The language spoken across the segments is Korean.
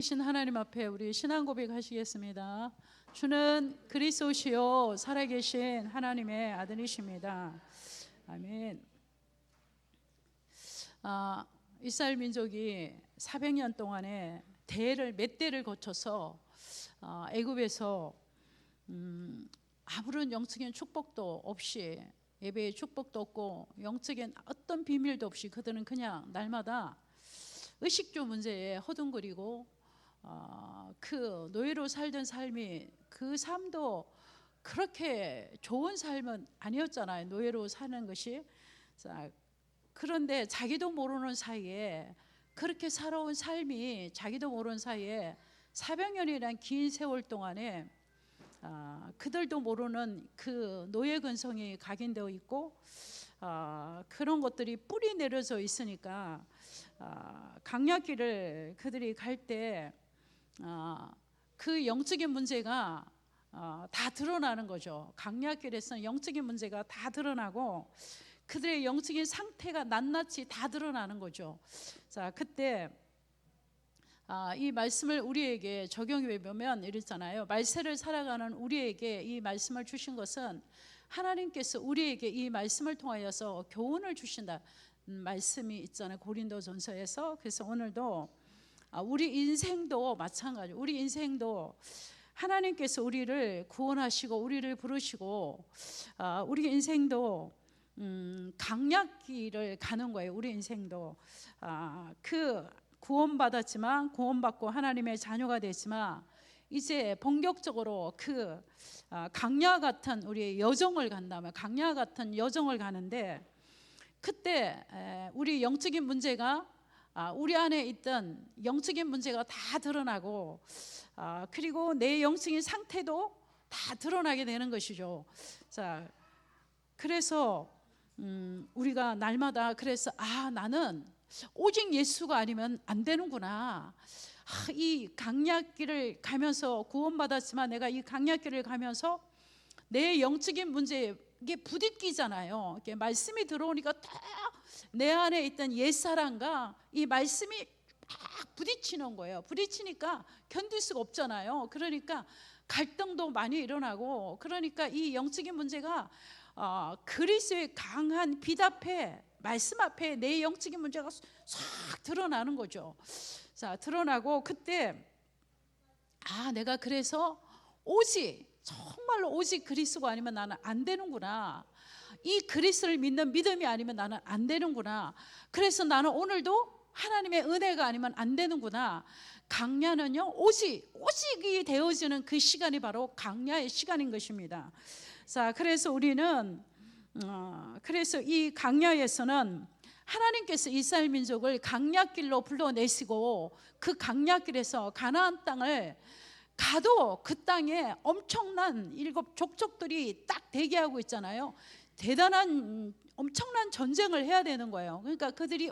신 하나님 앞에 우리 신앙 고백하시겠습니다. 주는 그리스도시요 살아계신 하나님의 아들이십니다. 아멘. 이스라엘 민족이 400년 동안에 몇 대를 거쳐서 애굽에서 아무런 영적인 축복도 없이, 예배의 축복도 없고 영적인 어떤 비밀도 없이 그들은 그냥 날마다 의식주 문제에 허둥거리고 그 노예로 살던 삶이, 그 삶도 그렇게 좋은 삶은 아니었잖아요. 노예로 사는 것이. 그런데 자기도 모르는 사이에, 그렇게 살아온 삶이 자기도 모르는 사이에 400년이란 긴 세월 동안에 그들도 모르는 그 노예 근성이 각인되어 있고 그런 것들이 뿌리 내려져 있으니까 강약길을 그들이 갈 때 그 영적인 문제가 다 드러나는 거죠. 강약길에서는 영적인 문제가 다 드러나고 그들의 영적인 상태가 낱낱이 다 드러나는 거죠. 자, 그때 이 말씀을 우리에게 적용해 보면 이랬잖아요. 말세를 살아가는 우리에게 이 말씀을 주신 것은 하나님께서 우리에게 이 말씀을 통하여서 교훈을 주신다 말씀이 있잖아요. 고린도전서에서. 그래서 오늘도 우리 인생도 마찬가지. 우리 인생도 하나님께서 우리를 구원하시고 우리를 부르시고 우리 인생도 강약길을 가는 거예요. 우리 인생도 그 구원받았지만, 구원받고 하나님의 자녀가 됐지만 이제 본격적으로 그 강야 같은 우리의 여정을 간다면, 강야 같은 여정을 가는데, 그때 우리 영적인 문제가, 우리 안에 있던 영적인 문제가 다 드러나고 그리고 내 영적인 상태도 다 드러나게 되는 것이죠. 자, 그래서 우리가 날마다 그래서 나는 오직 예수가 아니면 안 되는구나. 이 강약길을 가면서 구원받았지만 내가 이 강약길을 가면서 내 영적인 문제에 이게 부딪히잖아요. 이렇게 말씀이 들어오니까 딱 내 안에 있던 옛사람과 이 말씀이 막 부딪히는 거예요. 부딪히니까 견딜 수가 없잖아요. 그러니까 갈등도 많이 일어나고, 그러니까 이 영적인 문제가 그리스도의 강한 빛 앞에, 말씀 앞에 내 영적인 문제가 싹 드러나는 거죠. 자, 드러나고 그때 내가 그래서 오직, 정말로 오직 그리스도가 아니면 나는 안 되는구나. 이 그리스도를 믿는 믿음이 아니면 나는 안 되는구나. 그래서 나는 오늘도 하나님의 은혜가 아니면 안 되는구나. 강야는요, 오직이 되어지는 그 시간이 바로 강야의 시간인 것입니다. 자, 그래서 우리는 그래서 이 강야에서는 하나님께서 이스라엘 민족을 강야길로 불러내시고 그 강야길에서 가나안 땅을 가도 그 땅에 엄청난 7 족속들이 딱 대기하고 있잖아요. 대단한 엄청난 전쟁을 해야 되는 거예요. 그러니까 그들이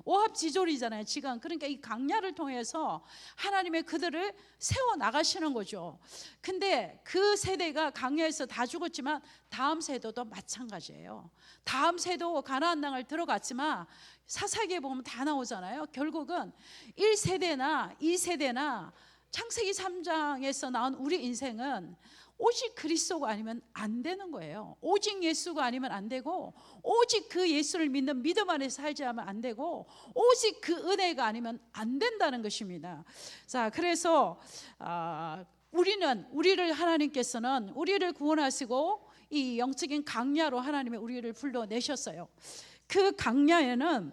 오합지졸이잖아요, 지금. 그러니까 이 강야를 통해서 하나님의 그들을 세워 나가시는 거죠. 근데 그 세대가 강야에서 다 죽었지만 다음 세대도 마찬가지예요. 다음 세대도 가나안 땅을 들어갔지만 사사기에 보면 다 나오잖아요. 결국은 1세대나 2세대나 창세기 3장에서 나온 우리 인생은 오직 그리스도가 아니면 안 되는 거예요. 오직 예수가 아니면 안 되고, 오직 그 예수를 믿는 믿음 안에서 살지 않으면 안 되고, 오직 그 은혜가 아니면 안 된다는 것입니다. 자, 그래서 우리를 하나님께서는 우리를 구원하시고 이 영적인 강야로 하나님이 우리를 불러내셨어요. 그 강야에는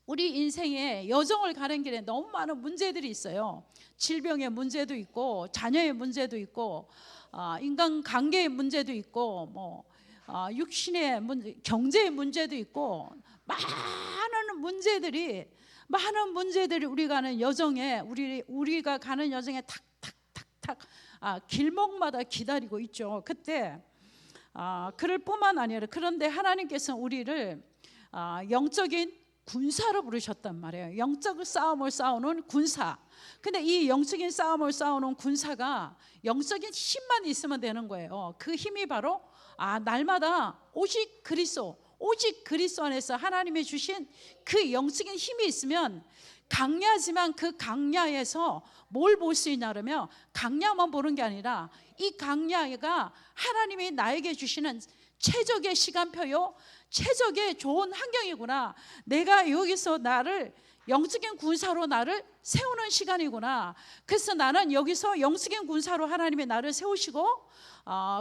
우리 인생의 여정을 가는 길에 너무 많은 문제들이 있어요. 질병의 문제도 있고, 자녀의 문제도 있고, 인간관계의 문제도 있고, 육신의 문제, 경제의 문제도 있고, 많은 문제들이 우리가 가는 여정에, 우리가 가는 여정에 탁탁탁탁 길목마다 기다리고 있죠. 그때 그럴 뿐만 아니라, 그런데 하나님께서 우리를 영적인 군사로 부르셨단 말이에요. 영적 싸움을 싸우는 군사. 근데 이 영적인 싸움을 싸우는 군사가 영적인 힘만 있으면 되는 거예요. 그 힘이 바로 날마다 오직 그리스도 안에서 하나님이 주신 그 영적인 힘이 있으면 강야지만 그 강야에서 뭘 볼 수 있냐면 강야만 보는 게 아니라 이 강야가 하나님이 나에게 주시는 최적의 시간표요, 최적의 좋은 환경이구나. 내가 여기서 나를 영적인 군사로 나를 세우는 시간이구나. 그래서 나는 여기서 영적인 군사로 하나님이 나를 세우시고,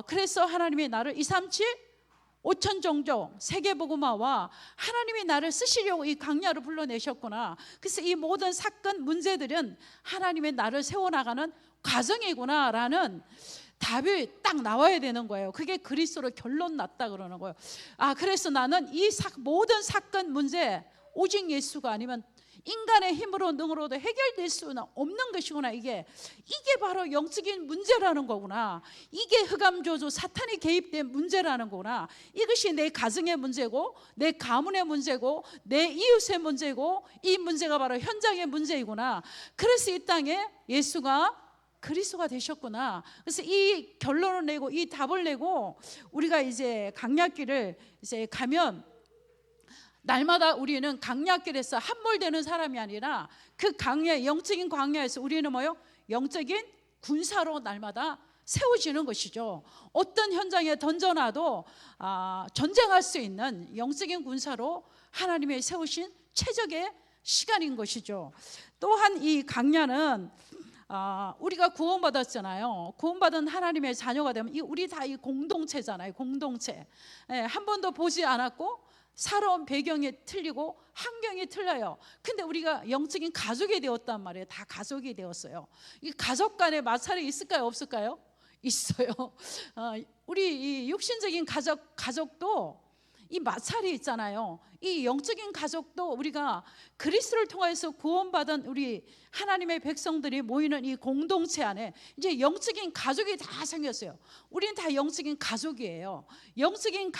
그래서 하나님이 나를 237 5천 종족 세계복음화와 하나님이 나를 쓰시려고 이 강야를 불러내셨구나. 그래서 이 모든 사건 문제들은 하나님의 나를 세워나가는 과정이구나 라는 답이 딱 나와야 되는 거예요. 그게 그리스도로 결론 났다 그러는 거예요. 그래서 나는 이 모든 사건 문제 오직 예수가 아니면 인간의 힘으로 능으로도 해결될 수는 없는 것이구나. 이게 바로 영적인 문제라는 거구나. 이게 흑암조조 사탄이 개입된 문제라는 거구나. 이것이 내 가정의 문제고 내 가문의 문제고 내 이웃의 문제고 이 문제가 바로 현장의 문제이구나. 그래서 이 땅에 예수가 그리스도가 되셨구나. 그래서 이 결론을 내고 이 답을 내고 우리가 이제 강약길을 이제 가면 날마다 우리는 강약길에서 함몰되는 사람이 아니라 그 강야, 영적인 광야에서 우리는 뭐요? 영적인 군사로 날마다 세워지는 것이죠. 어떤 현장에 던져놔도 전쟁할 수 있는 영적인 군사로 하나님의 세우신 최적의 시간인 것이죠. 또한 이 강야는 우리가 구원받았잖아요. 구원받은 하나님의 자녀가 되면 우리 다 이 공동체잖아요. 공동체. 한 번도 보지 않았고 살아온 배경이 틀리고 환경이 틀려요. 근데 우리가 영적인 가족이 되었단 말이에요. 다 가족이 되었어요. 이 가족 간에 마찰이 있을까요? 없을까요? 있어요. 우리 이 육신적인 가족도 이 마찰이 있잖아요. 이 영적인 가족도 우리가 그리스도를 통해서 구원받은 우리 하나님의 백성들이 모이는 이 공동체 안에 이제 영적인 가족이 다 생겼어요. 우리는 다 영적인 가족이에요. 영적인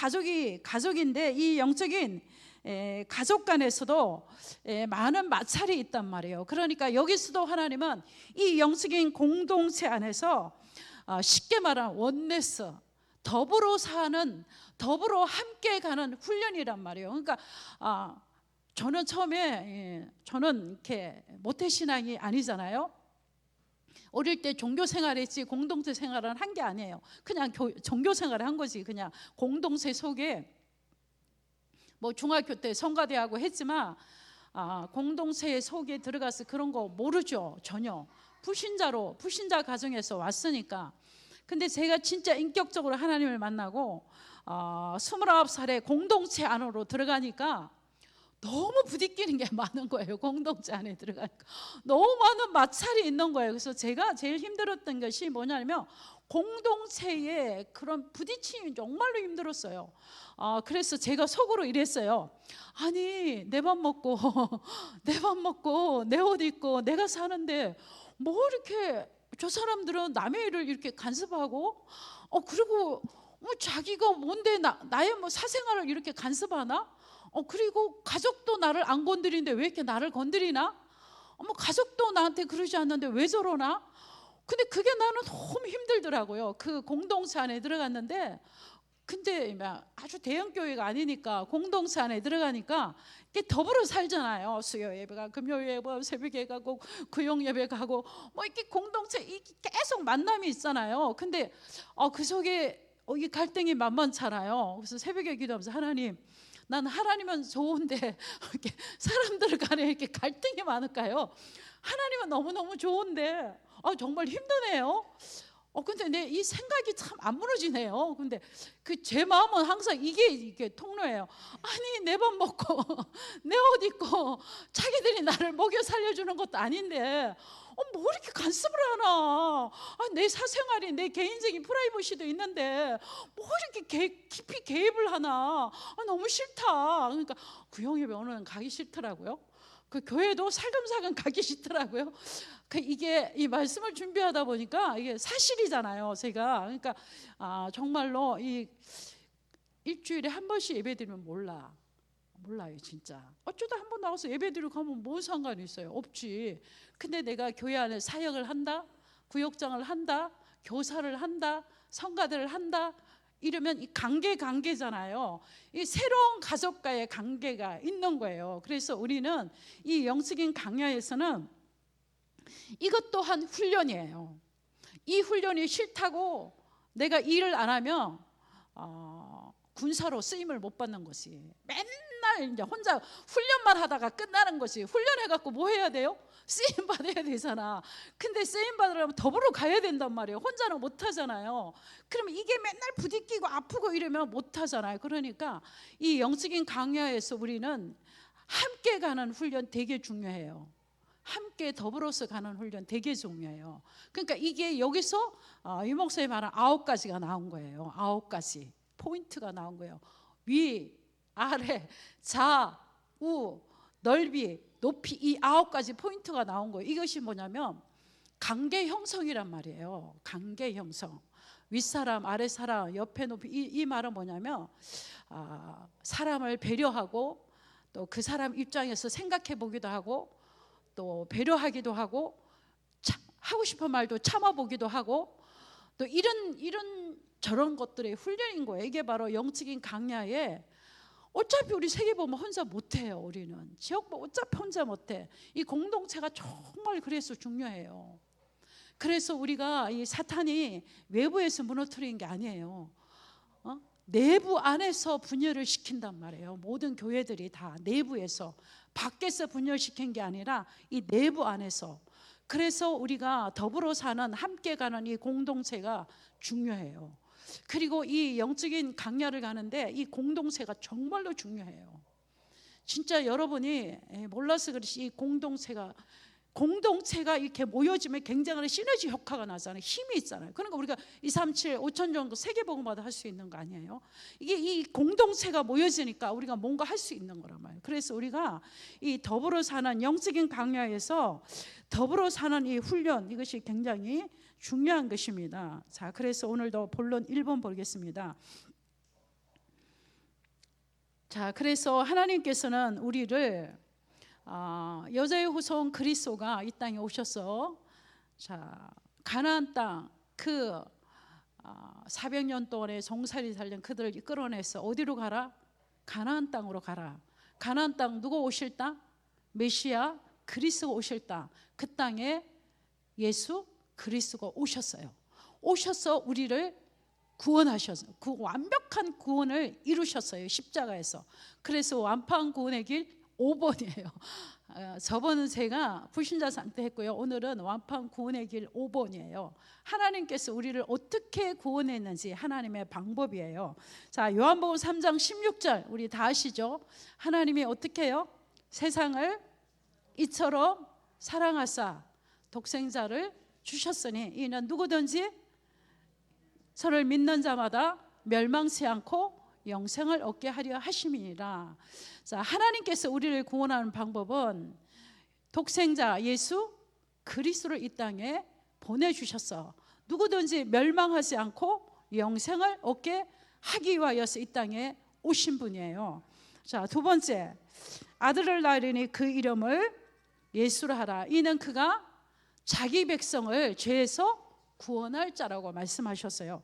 가족인데 이 영적인 가족 간에서도 많은 마찰이 있단 말이에요. 그러니까 여기서도 하나님은 이 영적인 공동체 안에서 쉽게 말하면 원네스, 더불어 사는, 더불어 함께 가는 훈련이란 말이에요. 그러니까 저는 처음에 저는 이렇게 모태신앙이 아니잖아요. 어릴 때 종교 생활했지 공동체 생활은 한 게 아니에요. 그냥 종교 생활을 한 거지. 그냥 공동체 속에 뭐 중학교 때 성가대하고 했지만 공동체 속에 들어가서 그런 거 모르죠. 전혀. 불신자 가정에서 왔으니까. 근데 제가 진짜 인격적으로 하나님을 만나고 29살에 공동체 안으로 들어가니까 너무 부딪히는 게 많은 거예요. 공동체 안에 들어가니까 너무 많은 마찰이 있는 거예요. 그래서 제가 제일 힘들었던 것이 뭐냐면 공동체의 그런 부딪힘이 정말로 힘들었어요. 그래서 제가 속으로 이랬어요. 아니 내 밥 먹고 내 옷 입고 내가 사는데 뭐 이렇게 저 사람들은 남의 일을 이렇게 간섭하고 그리고 뭐 자기가 뭔데 나의 뭐 사생활을 이렇게 간섭하나? 그리고 가족도 나를 안 건드리는데 왜 이렇게 나를 건드리나? 가족도 나한테 그러지 않는데 왜 저러나? 근데 그게 나는 너무 힘들더라고요. 그 공동체 안에 들어갔는데 근데 아주 대형 교회가 아니니까 공동체 안에 들어가니까 이게 더불어 살잖아요. 수요 예배가 금요일 예배, 새벽 예배 가고 구역 예배 가고 뭐 이렇게 공동체 계속 만남이 있잖아요. 근데 그 속에 이 갈등이 만만찮아요. 그래서 새벽에 기도하면서 하나님, 난 하나님은 좋은데 이렇게 사람들 간에 이렇게 갈등이 많을까요? 하나님은 너무너무 좋은데 정말 힘드네요. 근데 내 이 생각이 참 안 무너지네요. 근데 제 마음은 항상 이게 통로예요. 아니 내 밥 먹고 내 옷 입고 자기들이 나를 먹여 살려주는 것도 아닌데 뭐 이렇게 간섭을 하나? 내 사생활이 내 개인적인 프라이버시도 있는데 뭐 이렇게 깊이 개입을 하나? 너무 싫다. 그러니까 구역예배 오늘은 가기 싫더라고요. 그 교회도 살금살금 가기 싫더라고요. 이게 이 말씀을 준비하다 보니까 이게 사실이잖아요. 제가 그러니까 정말로 이 일주일에 한 번씩 예배드리면 몰라요 진짜. 어쩌다 한 번 나와서 예배드리고 가면 뭔 상관이 있어요? 없지. 근데 내가 교회 안에 사역을 한다, 구역장을 한다, 교사를 한다, 성가대를 한다. 이러면 이 관계잖아요. 이 새로운 가족과의 관계가 있는 거예요. 그래서 우리는 이 영적인 강야에서는 이것 또한 훈련이에요. 이 훈련이 싫다고 내가 일을 안 하면 군사로 쓰임을 못 받는 것이, 맨날 이제 혼자 훈련만 하다가 끝나는 것이, 훈련해갖고 뭐 해야 돼요? 쓰임 받아야 되잖아. 근데 쓰임 받으려면 더불어 가야 된단 말이에요. 혼자는 못 하잖아요. 그러면 이게 맨날 부딪히고 아프고 이러면 못 하잖아요. 그러니까 이 영적인 강야에서 우리는 함께 가는 훈련 되게 중요해요. 함께 더불어서 가는 훈련 되게 중요해요. 그러니까 이게 여기서 이 목사님 말한 9가지가 나온 거예요. 9가지 포인트가 나온 거예요. 위, 아래, 좌우, 넓이, 높이, 이 9가지 포인트가 나온 거예요. 이것이 뭐냐면 관계 형성이란 말이에요. 관계 형성. 윗사람, 아랫사람, 옆에 높이, 이 말은 뭐냐면 사람을 배려하고 또 그 사람 입장에서 생각해 보기도 하고 또 배려하기도 하고 하고 싶은 말도 참아보기도 하고 또 이런 저런 것들의 훈련인 거예요. 이게 바로 영적인 강야에, 어차피 우리 세계 보면 혼자 못해요. 우리는 지역 보면 어차피 혼자 못해. 이 공동체가 정말 그래서 중요해요. 그래서 우리가 이 사탄이 외부에서 무너뜨리는 게 아니에요. 내부 안에서 분열을 시킨단 말이에요. 모든 교회들이 다 내부에서, 밖에서 분열시킨 게 아니라 이 내부 안에서. 그래서 우리가 더불어 사는, 함께 가는 이 공동체가 중요해요. 그리고 이 영적인 강야를 가는데 이 공동체가 정말로 중요해요. 진짜 여러분이 몰라서 그렇지, 이 공동체가 이렇게 모여지면 굉장한 시너지 효과가 나잖아요. 힘이 있잖아요. 그러니까 우리가 237, 5천 정도 세계복음마다 할 수 있는 거 아니에요? 이게 이 공동체가 모여지니까 우리가 뭔가 할 수 있는 거란 말이에요. 그래서 우리가 이 더불어 사는 영적인 강야에서 더불어 사는 이 훈련, 이것이 굉장히 중요한 것입니다. 자, 그래서 오늘도 본론 1번 보겠습니다. 자, 그래서 하나님께서는 우리를 여자의 후손 그리스도가 이 땅에 오셔서, 자, 가나안 땅, 그 400년 동안의 종살이 살던 그들을 이끌어내서 어디로 가라? 가나안 땅으로 가라. 가나안 땅 누구 오실 땅? 메시아 그리스도가 오실 땅. 그 땅에 예수 그리스도가 오셨어요. 오셔서 우리를 구원하셨어요. 그 완벽한 구원을 이루셨어요. 십자가에서. 그래서 완판 구원의 길 5번이에요. 저번은 제가 불신자 상태 했고요. 오늘은 완판 구원의 길 5번이에요. 하나님께서 우리를 어떻게 구원했는지 하나님의 방법이에요. 자, 요한복음 3장 16절 우리 다 아시죠? 하나님이 어떻게 해요? 세상을 이처럼 사랑하사 독생자를 주셨으니 이는 누구든지 저를 믿는 자마다 멸망치 않고 영생을 얻게 하려 하심이니라. 자, 하나님께서 우리를 구원하는 방법은 독생자 예수 그리스도를 이 땅에 보내주셨어. 누구든지 멸망하지 않고 영생을 얻게 하기 위하여서 이 땅에 오신 분이에요. 자, 두 번째, 아들을 낳으리니 그 이름을 예수라 하라. 이는 그가 자기 백성을 죄에서 구원할 자라고 말씀하셨어요.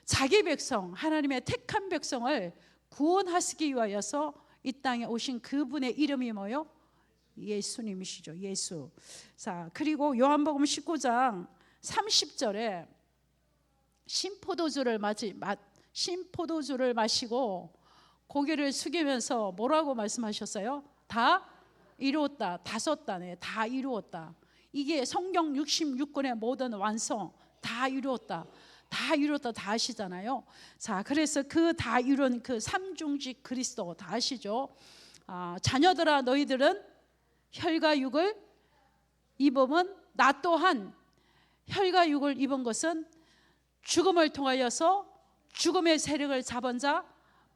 자기 백성, 하나님의 택한 백성을 구원하시기 위하여서 이 땅에 오신 그분의 이름이 뭐요? 예수님이시죠. 예수. 자, 그리고 요한복음 19장 30절에 신포도주를 마시고 고개를 숙이면서 뭐라고 말씀하셨어요? 다 이루었다. 5단에 다 이루었다. 이게 성경 66권의 모든 완성, 다 이루었다. 다 이루었다 다 아시잖아요. 자, 그래서 그 다 이룬 그 삼중직 그리스도 다 아시죠? 자녀들아 너희들은 혈과 육을 입으면 나 또한 혈과 육을 입은 것은 죽음을 통하여서 죽음의 세력을 잡은 자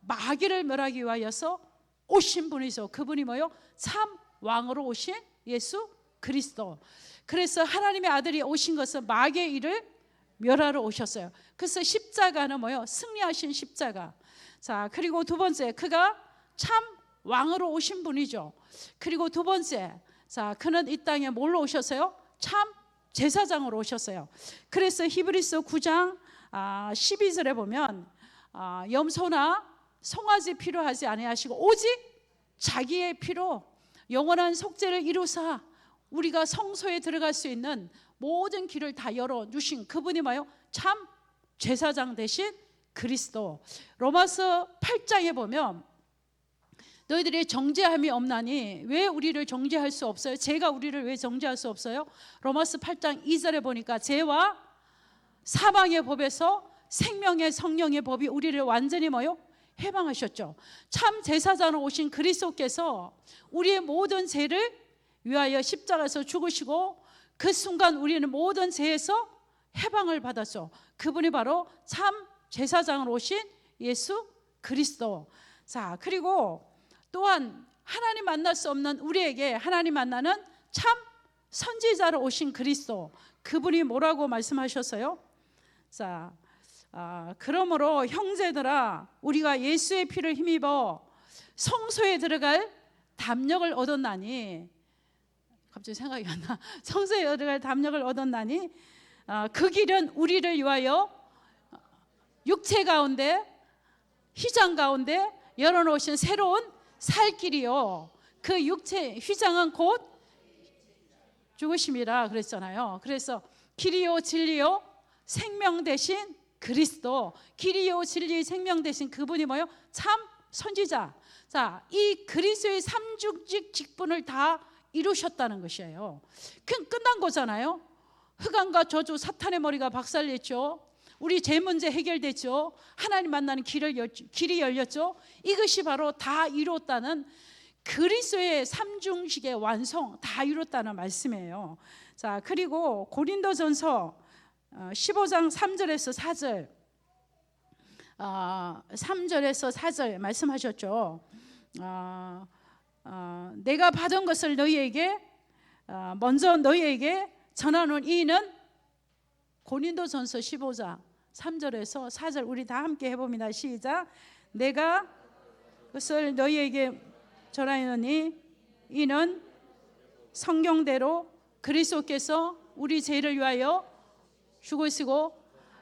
마귀를 멸하기 위하여서 오신 분이죠. 그분이 뭐요? 참 왕으로 오신 예수 그리스도. 그래서 하나님의 아들이 오신 것은 마귀의 일을 멸하러 오셨어요. 그래서 십자가는 뭐요? 승리하신 십자가. 자, 그리고 두 번째, 그가 참 왕으로 오신 분이죠. 그리고 두 번째, 자, 그는 이 땅에 뭘로 오셨어요? 참 제사장으로 오셨어요. 그래서 히브리서 9장 12절에 보면 염소나 송아지 필요하지 아니하시고 오직 자기의 피로 영원한 속죄를 이루사 우리가 성소에 들어갈 수 있는 모든 길을 다 열어주신 그분이 뭐예요? 참 제사장 되신 그리스도. 로마서 8장에 보면 너희들이 정죄함이 없나니 왜 우리를 정죄할 수 없어요? 죄가 우리를 왜 정죄할 수 없어요? 로마서 8장 2절에 보니까 죄와 사망의 법에서 생명의 성령의 법이 우리를 완전히 뭐요? 해방하셨죠. 참 제사장으로 오신 그리스도께서 우리의 모든 죄를 위하여 십자가에서 죽으시고 그 순간 우리는 모든 죄에서 해방을 받았죠. 그분이 바로 참 제사장으로 오신 예수 그리스도. 자, 그리고 또한 하나님 만날 수 없는 우리에게 하나님 만나는 참 선지자로 오신 그리스도. 그분이 뭐라고 말씀하셨어요? 자, 그러므로 형제들아 우리가 예수의 피를 힘입어 성소에 들어갈 담력을 얻었나니, 갑자기 생각이 안 나. 성소에 들어갈 담력을 얻었나니 그 길은 우리를 위하여 육체 가운데 휘장 가운데 열어놓으신 새로운 살 길이요 그 육체 휘장은 곧 죽으심이라 그랬잖아요. 그래서 길이요 진리요 생명 되신 그리스도, 길이요 진리 생명 되신 그분이 뭐예요? 참 선지자. 자, 이 그리스도의 삼중직 직분을 다 이루셨다는 것이에요. 그럼 끝난 거잖아요. 흑암과 저주 사탄의 머리가 박살냈죠. 우리 죄 문제 해결됐죠. 하나님 만나는 길이 열렸죠. 이것이 바로 다 이뤘다는 그리스도의 삼중직의 완성, 다 이뤘다는 말씀이에요. 자, 그리고 고린도전서 15장 3절에서 4절 3절에서 4절 말씀하셨죠. 내가 받은 것을 너희에게 먼저 너희에게 전하는 이는 고린도전서 15장 3절에서 4절 우리 다 함께 해봅니다. 시작. 내가 그것을 너희에게 전하노니 이는 성경대로 그리스도께서 우리 죄를 위하여 죽으시고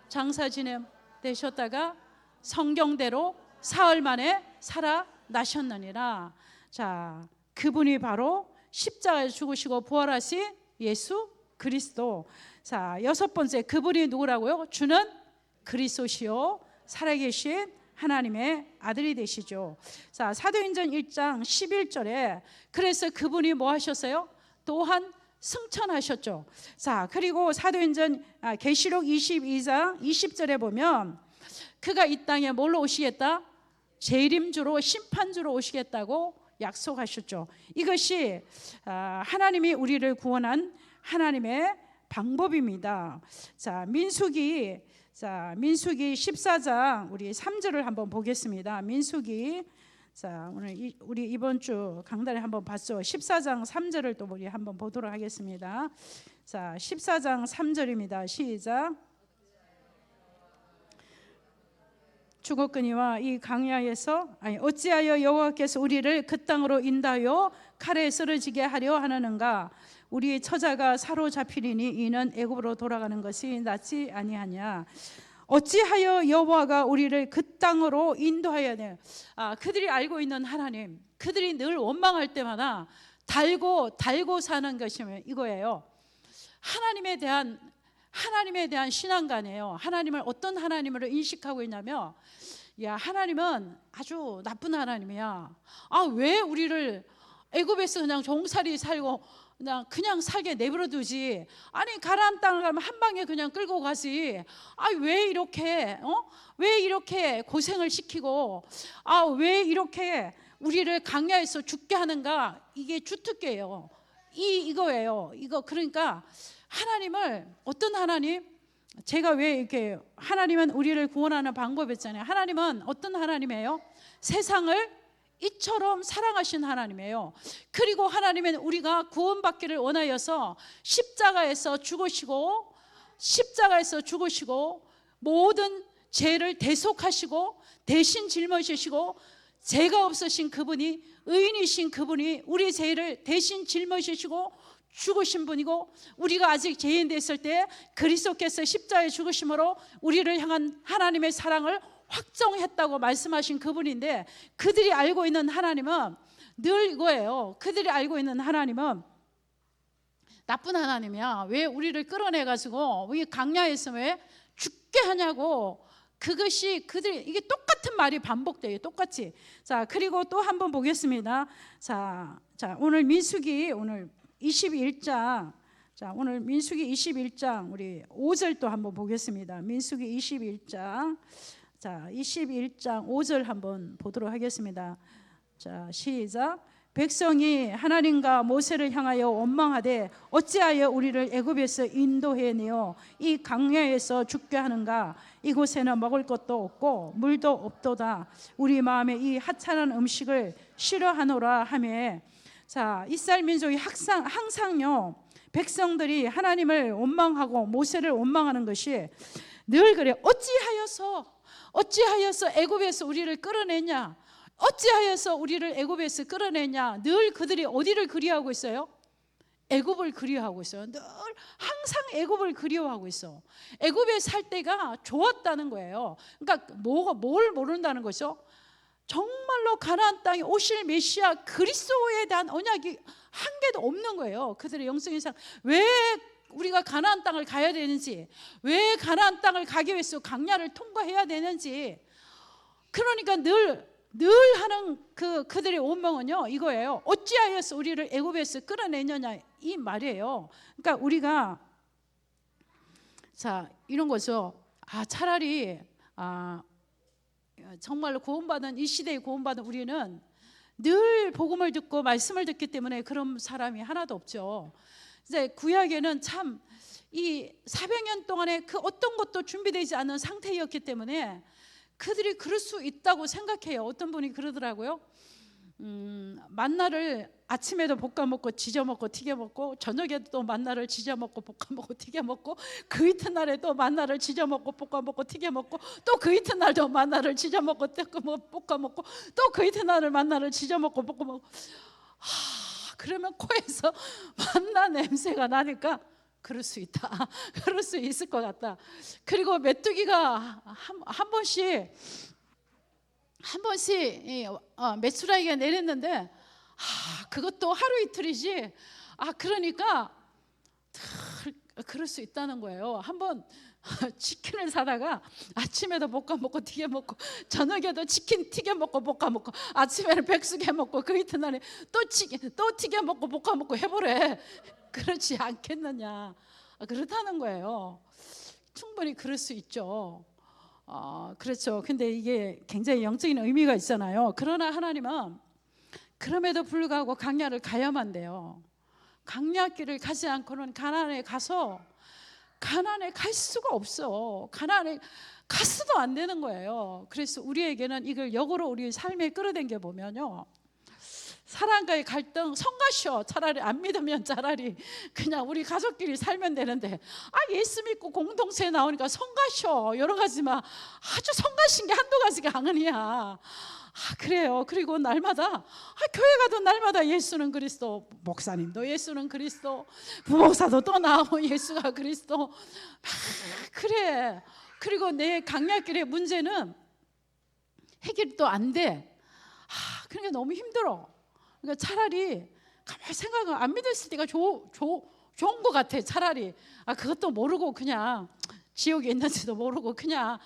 장사 지냄 되셨다가 성경대로 사흘 만에 살아나셨느니라. 자, 그분이 바로 십자가에 죽으시고 부활하신 예수 그리스도. 자, 여섯 번째 그분이 누구라고요? 주는 그리스도시요 살아계신 하나님의 아들이 되시죠. 자, 사도행전 1장 11절에 그래서 그분이 뭐 하셨어요? 또한 승천하셨죠. 자, 그리고 사도행전 계시록 22장 20절에 보면 그가 이 땅에 뭘로 오시겠다? 재림주로 심판주로 오시겠다고 약속하셨죠. 이것이 하나님이 우리를 구원한 하나님의 방법입니다. 자, 민수기 14장 우리 3절을 한번 보겠습니다. 민수기. 자, 오늘 우리 이번 주 강단에 한번 봤죠. 14장 3절을 또 우리 한번 보도록 하겠습니다. 자, 14장 3절입니다. 시작. 죽었거니와 이 강야에서 어찌하여 여호와께서 우리를 그 땅으로 인도하여 칼에 쓰러지게 하려 하느는가? 우리 처자가 사로잡히리니 이는 애굽으로 돌아가는 것이 낫지 아니하냐? 어찌하여 여호와가 우리를 그 땅으로 인도하여야 돼요? 그들이 알고 있는 하나님, 그들이 늘 원망할 때마다 달고 사는 것이 이거예요. 하나님에 대한 신앙관이에요. 하나님을 어떤 하나님으로 인식하고 있냐면, 야, 하나님은 아주 나쁜 하나님이야. 왜 우리를 애굽에서 그냥 종살이 살고 그냥 살게 내버려 두지? 아니, 가나안 땅을 가면 한 방에 그냥 끌고 가지. 왜 이렇게 고생을 시키고 왜 이렇게 우리를 강야에서 죽게 하는가? 이게 주특기예요. 이거예요. 이거 그러니까 하나님을 어떤 하나님? 제가 왜 이렇게 하나님은 우리를 구원하는 방법이었잖아요. 하나님은 어떤 하나님이에요? 세상을 이처럼 사랑하신 하나님이에요. 그리고 하나님은 우리가 구원받기를 원하여서 십자가에서 죽으시고 모든 죄를 대속하시고 대신 짊어지시고 죄가 없으신 그분이, 의인이신 그분이 우리 죄를 대신 짊어지시고 죽으신 분이고, 우리가 아직 죄인 됐을 때 그리스도께서 십자가에 죽으심으로 우리를 향한 하나님의 사랑을 확정했다고 말씀하신 그분인데, 그들이 알고 있는 하나님은 늘 이거예요. 그들이 알고 있는 하나님은 나쁜 하나님이야. 왜 우리를 끌어내가지고 이 강야에서 왜 죽게 하냐고. 그것이 그들이, 이게 똑같은 말이 반복돼요. 똑같이. 자, 그리고 또 한번 보겠습니다. 자, 오늘 민수기 오늘 21장. 자, 오늘 민수기 21장 우리 5절 또 한번 보겠습니다. 민수기 21장. 자, 21장 5절 한번 보도록 하겠습니다. 자, 시작. 백성이 하나님과 모세를 향하여 원망하되 어찌하여 우리를 애굽에서 인도해내어 이 강야에서 죽게 하는가. 이곳에는 먹을 것도 없고 물도 없도다. 우리 마음에 이 하찮은 음식을 싫어하노라 하며. 자, 이스라엘 민족이 항상요 백성들이 하나님을 원망하고 모세를 원망하는 것이 늘 그래. 어찌하여서 애굽에서 우리를 끌어내냐. 어찌하여서 우리를 애굽에서 끌어내냐. 늘 그들이 어디를 그리워하고 있어요? 애굽을 그리워하고 있어요. 늘 항상 애굽을 그리워하고 있어. 애굽에 살 때가 좋았다는 거예요. 그러니까 뭘 모른다는 거죠? 정말로 가나안 땅에 오실 메시아 그리스도에 대한 언약이 한 개도 없는 거예요. 그들의 영성의 상. 왜 우리가 가나안 땅을 가야 되는지, 왜 가나안 땅을 가기 위해서 강야를 통과해야 되는지. 그러니까 늘 하는 그들의 원망은요 이거예요. 어찌하여서 우리를 애굽에서 끌어내느냐, 이 말이에요. 그러니까 우리가 자 이런 거죠. 차라리 정말로 구원받은, 이 시대에 구원받은 우리는 늘 복음을 듣고 말씀을 듣기 때문에 그런 사람이 하나도 없죠. 이제 구약에는 참 이 400년 동안에 그 어떤 것도 준비되지 않은 상태였기 때문에 그들이 그럴 수 있다고 생각해요. 어떤 분이 그러더라고요. 만나를 아침에도 볶아 먹고 지져 먹고 튀겨 먹고, 저녁에도 또 만나를 지져 먹고 볶아 먹고 튀겨 먹고, 그 이튿날에 또 만나를 지져 먹고 볶아 먹고 튀겨 먹고, 또 그 이튿날도 만나를 지져 먹고 볶아 먹고, 또 그 이튿날을 만나를 지져 먹고 볶아 먹고. 그러면 코에서 만나 냄새가 나니까 그럴 수 있다. 그럴 수 있을 것 같다. 그리고 메뚜기가 한 번씩 메추라기가 내렸는데 그것도 하루 이틀이지. 그러니까 그럴 수 있다는 거예요. 한번 치킨을 사다가 아침에도 볶아 먹고 튀겨 먹고, 저녁에도 치킨 튀겨 먹고 볶아 먹고, 아침에는 백숙 해 먹고, 그 이튿날에 또 튀겨 먹고 볶아 먹고 해보래. 그렇지 않겠느냐. 그렇다는 거예요. 충분히 그럴 수 있죠. 그렇죠. 근데 이게 굉장히 영적인 의미가 있잖아요. 그러나 하나님은 그럼에도 불구하고 강야를 가야만 돼요. 강야길을 가지 않고는 가나안에 갈 수가 없어. 가나안에 가서도 안 되는 거예요. 그래서 우리에게는 이걸 역으로 우리 삶에 끌어당겨 보면요, 사람과의 갈등 성가셔. 차라리 안 믿으면 차라리 그냥 우리 가족끼리 살면 되는데, 예수 믿고 공동체에 나오니까 성가셔. 여러 가지만 아주 성가신 게 한두 가지가 아니야. 그래요. 그리고 날마다 교회 가도 날마다 예수는 그리스도, 목사님도 예수는 그리스도, 부목사도 또 나오고 예수가 그리스도. 그래. 그리고 내 강약길의 문제는 해결이 또 안 돼. 그러니까 너무 힘들어. 그러니까 차라리 가만히 생각하면 안 믿었을 때가 좋은 것 같아. 차라리 그것도 모르고 그냥 지옥에 있는지도 모르고 그냥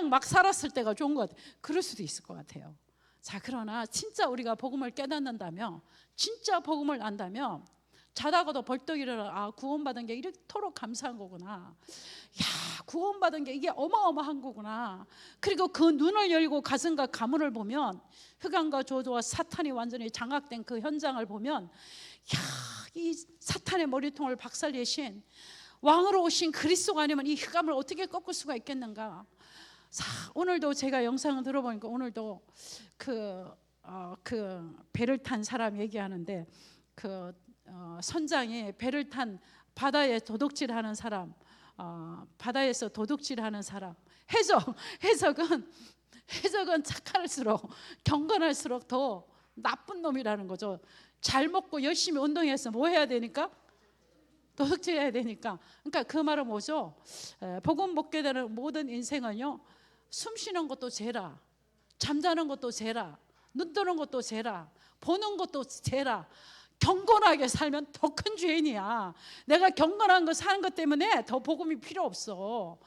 막 살았을 때가 좋은 것 같아. 그럴 수도 있을 것 같아요. 자, 그러나 진짜 우리가 복음을 깨닫는다면, 진짜 복음을 안다면 자다가도 벌떡 일어나 구원받은 게 이렇도록 감사한 거구나. 구원받은 게 이게 어마어마한 거구나. 그리고 그 눈을 열고 가슴과 가문을 보면, 흑암과 저주와 사탄이 완전히 장악된 그 현장을 보면, 이 사탄의 머리통을 박살내신 왕으로 오신 그리스도가 아니면 이 흑암을 어떻게 꺾을 수가 있겠는가. 자, 오늘도 제가 영상을 들어보니까 오늘도 그 배를 탄 사람 얘기하는데, 선장이 배를 탄 바다에 도둑질하는 사람, 바다에서 도둑질하는 사람, 해적은 착할수록 경건할수록 더 나쁜 놈이라는 거죠. 잘 먹고 열심히 운동해서 뭐 해야 되니까? 도둑질해야 되니까. 그러니까 그 말은 뭐죠? 복음 먹게 되는 모든 인생은요, 숨 쉬는 것도 재라, 잠자는 것도 재라, 눈 뜨는 것도 재라, 보는 것도 재라. 경건하게 살면 더 큰 죄인이야. 내가 경건한 거 사는 것 때문에 더 복음이 필요 없어.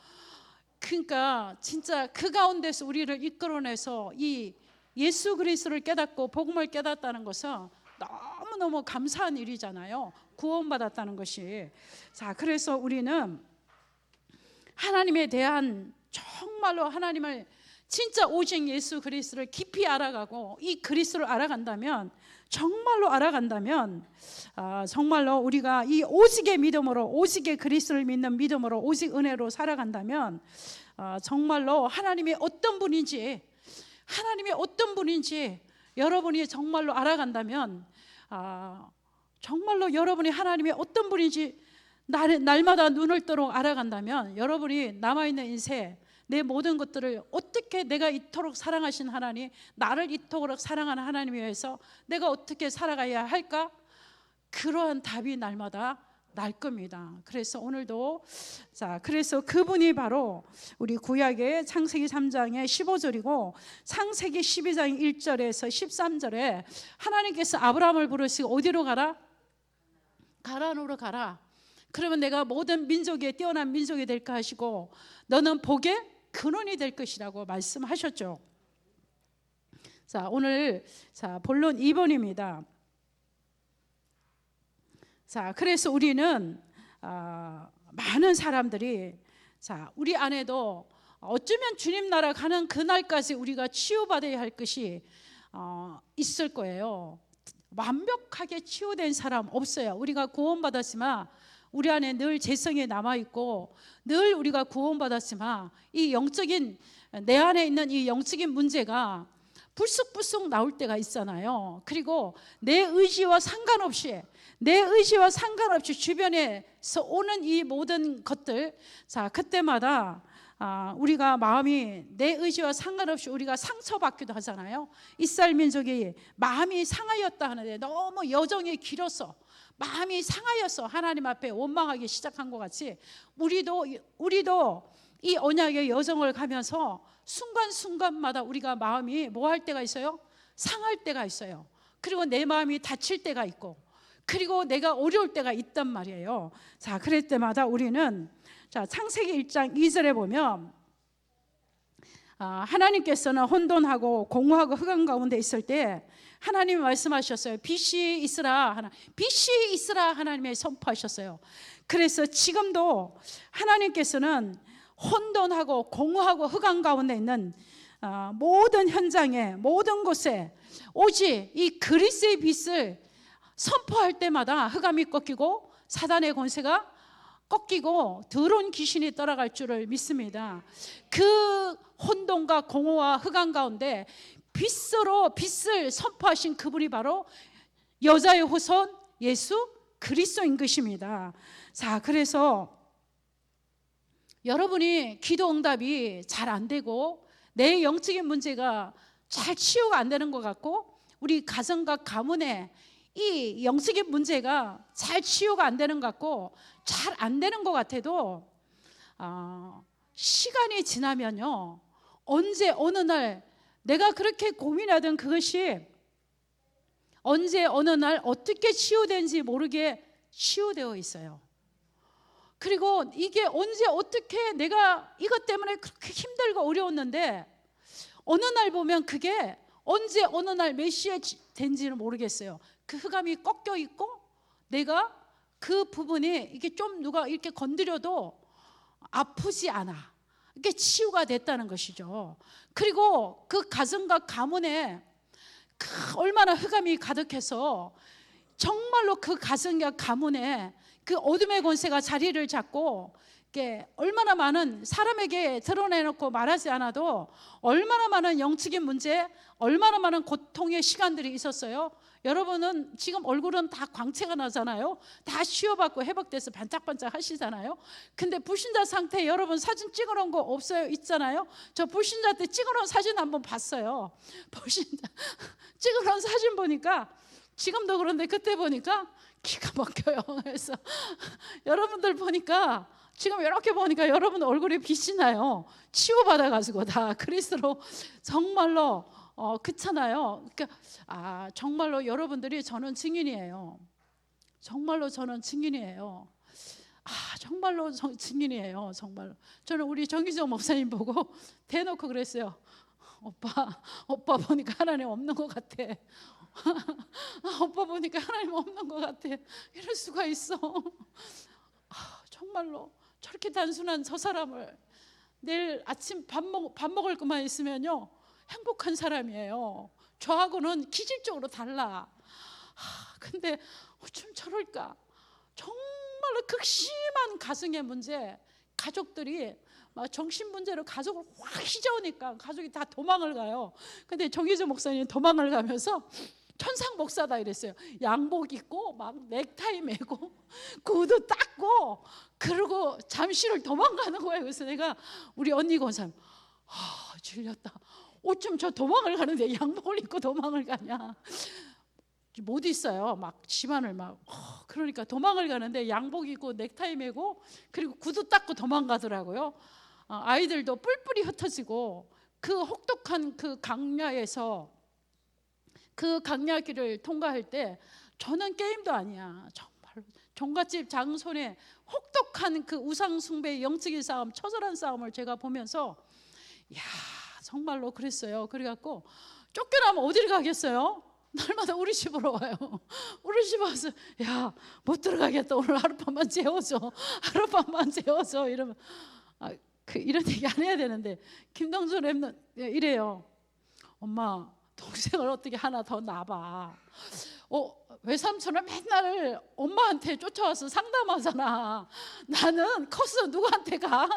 그러니까 진짜 그 가운데서 우리를 이끌어내서 이 예수 그리스도를 깨닫고 복음을 깨닫다는 것은 너무너무 감사한 일이잖아요. 구원받았다는 것이. 자, 그래서 우리는 하나님에 대한, 정말로 하나님을 진짜 오직 예수 그리스도를 깊이 알아가고 이 그리스도를 알아간다면, 정말로 알아간다면, 정말로 우리가 이 오직의 믿음으로, 오직의 그리스도를 믿는 믿음으로, 오직 은혜로 살아간다면, 정말로 하나님이 어떤 분인지, 여러분이 정말로 알아간다면, 정말로 여러분이 하나님이 어떤 분인지 날마다 눈을 뜨고 알아간다면, 여러분이 남아있는 인생 내 모든 것들을 어떻게, 내가 이토록 사랑하신 하나님, 나를 이토록 사랑하는 하나님 위해서 내가 어떻게 살아가야 할까? 그러한 답이 날마다 날 겁니다. 그래서 오늘도, 자, 그래서 그분이 바로 우리 구약의 창세기 3장의 15절이고 창세기 12장 1절에서 13절에 하나님께서 아브라함을 부르시고 어디로 가라? 가나안으로 가라. 그러면 내가 모든 민족에 뛰어난 민족이 될까 하시고 너는 복의 근원이 될 것이라고 말씀하셨죠. 자, 오늘 본론 2번입니다. 자, 그래서 우리는 많은 사람들이, 자, 우리 안에도 어쩌면 주님 나라 가는 그날까지 우리가 치유받아야 할 것이 있을 거예요. 완벽하게 치유된 사람 없어요. 우리가 구원받았지만 우리 안에 늘 죄성이 남아있고, 늘 우리가 구원받았지만 이 영적인, 내 안에 있는 이 영적인 문제가 불쑥불쑥 나올 때가 있잖아요. 그리고 내 의지와 상관없이 주변에서 오는 이 모든 것들, 자, 그때마다 우리가 마음이, 내 의지와 상관없이 우리가 상처받기도 하잖아요. 이스라엘 민족이 마음이 상하였다 하는데 너무 여정이 길어서 마음이 상하여서 하나님 앞에 원망하기 시작한 것 같이 우리도 이 언약의 여정을 가면서 순간순간마다 우리가 마음이 뭐 할 때가 있어요? 상할 때가 있어요. 그리고 내 마음이 다칠 때가 있고, 그리고 내가 어려울 때가 있단 말이에요. 자, 그럴 때마다 우리는, 자, 창세기 1장 2절에 보면 하나님께서는 혼돈하고 공허하고 흑암 가운데 있을 때 하나님이 말씀하셨어요. 빛이 있으라. 빛이 있으라 하나님이 선포하셨어요. 그래서 지금도 하나님께서는 혼돈하고 공허하고 흑암 가운데 있는 모든 현장에, 모든 곳에 오직 이 그리스도의 빛을 선포할 때마다 흑암이 꺾이고 사단의 권세가 꺾이고 더러운 귀신이 떠나갈 줄을 믿습니다. 그 혼돈과 공허와 흑암 가운데 빛을 선포하신 그분이 바로 여자의 후손 예수 그리스도인 것입니다. 자, 그래서 여러분이 기도 응답이 잘 안 되고 내 영적인 문제가 잘 치유가 안 되는 것 같고, 우리 가정과 가문에 이 영적인 문제가 잘 치유가 안 되는 것 같고 잘 안 되는 것 같아도 시간이 지나면요, 언제 어느 날 내가 그렇게 고민하던 그것이 언제 어느 날 어떻게 치유된지 모르게 치유되어 있어요. 그리고 이게 언제 어떻게 내가 이것 때문에 그렇게 힘들고 어려웠는데 어느 날 보면 그게 언제 어느 날 몇 시에 된지는 모르겠어요. 그 흑암이 꺾여 있고 내가 그 부분이 이게 좀 누가 이렇게 건드려도 아프지 않아. 이게 치유가 됐다는 것이죠. 그리고 그 가정과 가문에 얼마나 흑암이 가득해서 정말로 그 가정과 가문에 그 어둠의 권세가 자리를 잡고, 이게 얼마나 많은 사람에게 드러내놓고 말하지 않아도 얼마나 많은 영적인 문제, 얼마나 많은 고통의 시간들이 있었어요. 여러분은 지금 얼굴은 다 광채가 나잖아요. 다 치유받고 회복돼서 반짝반짝 하시잖아요. 근데 불신자 상태 여러분 사진 찍어놓은 거 없어요? 있잖아요. 저 불신자 때 찍어놓은 사진 한번 봤어요. 불신자 찍어놓은 사진 보니까 지금도 그런데 그때 보니까 기가 막혀요. 그래서 여러분들 보니까 지금 이렇게 보니까 여러분 얼굴에 빛이 나요. 치유받아가지고 다 그리스도로 정말로 그렇잖아요. 그러니까 정말로 여러분들이 저는 증인이에요. 정말로 저는 증인이에요. 정말로 증인이에요. 정말로. 저는 우리 정기정 목사님 보고 대놓고 그랬어요. 오빠 보니까 하나님 없는 것 같아. 오빠 보니까 하나님 없는 것 같아. 이럴 수가 있어. 정말로 저렇게 단순한 저 사람을 내일 아침 밥 먹을 것만 있으면요 행복한 사람이에요. 저하고는 기질적으로 달라. 근데 어쩜 저럴까? 정말로 극심한 가정의 문제, 가족들이 막 정신 문제로 가족을 확 휘저으니까 가족이 다 도망을 가요. 근데 정희조 목사님 도망을 가면서 천상 목사다 이랬어요. 양복 입고 막 넥타이 메고 구두 닦고 그러고 잠시를 도망가는 거예요. 그래서 내가 우리 언니 권사님 질렸다. 어쩜 저 도망을 가는데 양복을 입고 도망을 가냐. 못 있어요. 막 집안을 막 그러니까 도망을 가는데 양복 입고 넥타이 메고 그리고 구두 닦고 도망가더라고요. 아이들도 뿔뿔이 흩어지고 그 혹독한 그 강야에서 그 강야길을 통과할 때 저는 게임도 아니야. 정말로 종갓집 장손의 혹독한 그 우상 숭배의 영적인 싸움, 처절한 싸움을 제가 보면서 정말로 그랬어요. 그래갖고 쫓겨나면 어디를 가겠어요? 날마다 우리 집으로 와요. 우리 집 와서 못 들어가겠다. 오늘 하룻밤만 재워줘. 하룻밤만 재워줘. 이러면 이런 얘기 안 해야 되는데 김동준 랩는 이래요. 엄마 동생을 어떻게 하나 더 낳아봐. 외삼촌은 맨날 엄마한테 쫓아와서 상담하잖아. 나는 컸어. 누구한테 가?